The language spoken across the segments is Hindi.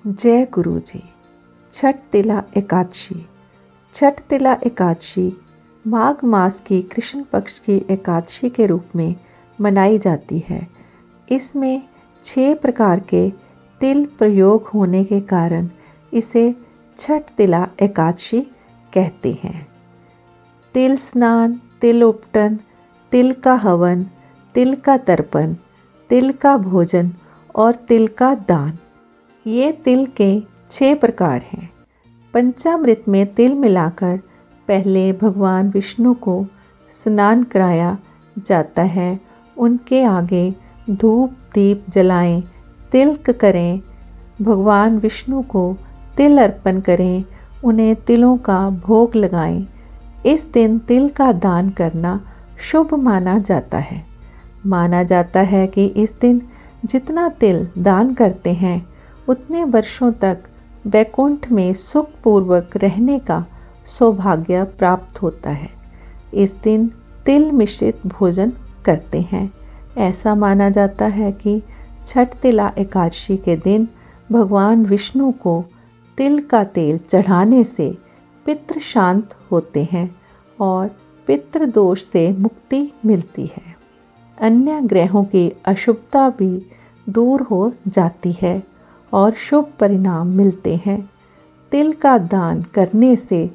जय गुरु जी। छठ तिला एकादशी। छठ तिला एकादशी माघ मास की कृष्ण पक्ष की एकादशी के रूप में मनाई जाती है। इसमें 6 प्रकार के तिल प्रयोग होने के कारण इसे छठ तिला एकादशी कहते हैं। तिल स्नान, तिल उपटन, तिल का हवन, तिल का तर्पण, तिल का भोजन और तिल का दान, ये तिल के 6 प्रकार हैं। पंचामृत में तिल मिलाकर पहले भगवान विष्णु को स्नान कराया जाता है। उनके आगे धूप दीप जलाएं, तिलक करें, भगवान विष्णु को तिल अर्पण करें, उन्हें तिलों का भोग लगाएं। इस दिन तिल का दान करना शुभ माना जाता है। माना जाता है कि इस दिन जितना तिल दान करते हैं उतने वर्षों तक वैकुंठ में सुखपूर्वक रहने का सौभाग्य प्राप्त होता है। इस दिन तिल मिश्रित भोजन करते हैं। ऐसा माना जाता है कि छठ तिला एकादशी के दिन भगवान विष्णु को तिल का तेल चढ़ाने से पितृ शांत होते हैं और पितृ दोष से मुक्ति मिलती है। अन्य ग्रहों की अशुभता भी दूर हो जाती है और शुभ परिणाम मिलते हैं। तिल का दान करने से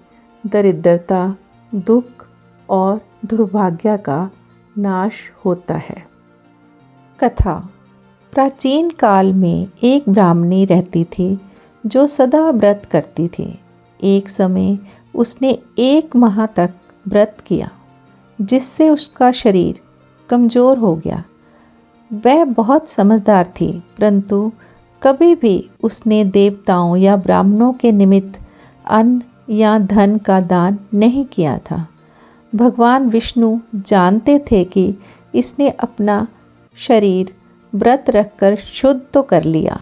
दरिद्रता, दुख और दुर्भाग्य का नाश होता है। कथा। प्राचीन काल में एक ब्राह्मणी रहती थी जो सदा व्रत करती थी। एक समय उसने 1 माह तक व्रत किया, जिससे उसका शरीर कमज़ोर हो गया। वह बहुत समझदार थी, परंतु कभी भी उसने देवताओं या ब्राह्मणों के निमित्त अन्न या धन का दान नहीं किया था। भगवान विष्णु जानते थे कि इसने अपना शरीर व्रत रखकर शुद्ध तो कर लिया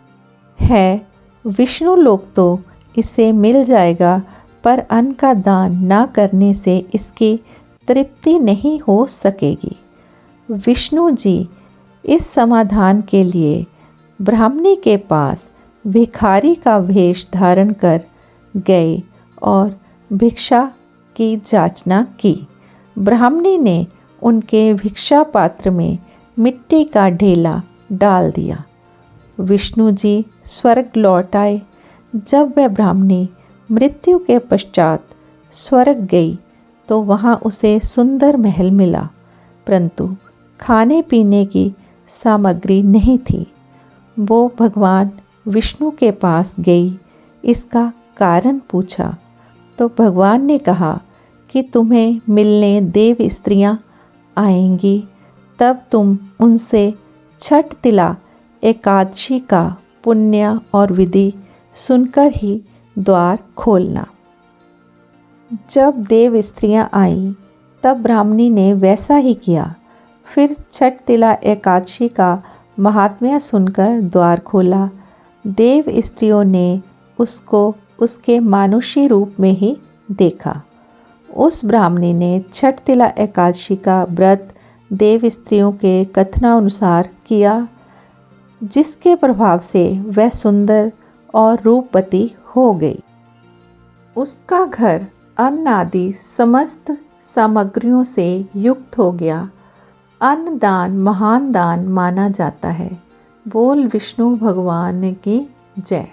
है, विष्णु लोक तो इसे मिल जाएगा, पर अन्न का दान ना करने से इसकी तृप्ति नहीं हो सकेगी। विष्णु जी इस समाधान के लिए ब्राह्मणी के पास भिखारी का वेश धारण कर गए और भिक्षा की याचना की। ब्राह्मणी ने उनके भिक्षा पात्र में मिट्टी का ढेला डाल दिया। विष्णु जी स्वर्ग लौट आए। जब वह ब्राह्मणी मृत्यु के पश्चात स्वर्ग गई तो वहाँ उसे सुंदर महल मिला, परंतु खाने पीने की सामग्री नहीं थी। वो भगवान विष्णु के पास गई, इसका कारण पूछा तो भगवान ने कहा कि तुम्हें मिलने देव स्त्रियां आएंगी, तब तुम उनसे छठ तिला एकादशी का पुण्य और विधि सुनकर ही द्वार खोलना। जब देव स्त्रियां आईं तब ब्राह्मणी ने वैसा ही किया। फिर छठ तिला एकादशी का महात्म्य सुनकर द्वार खोला। देव स्त्रियों ने उसको उसके मानुषी रूप में ही देखा। उस ब्राह्मणी ने छठ तिला एकादशी का व्रत देव स्त्रियों के कथनानुसार किया, जिसके प्रभाव से वह सुंदर और रूपवती हो गई। उसका घर अन्न आदि समस्त सामग्रियों से युक्त हो गया। अन्न दान महान दान माना जाता है। बोल विष्णु भगवान की जय।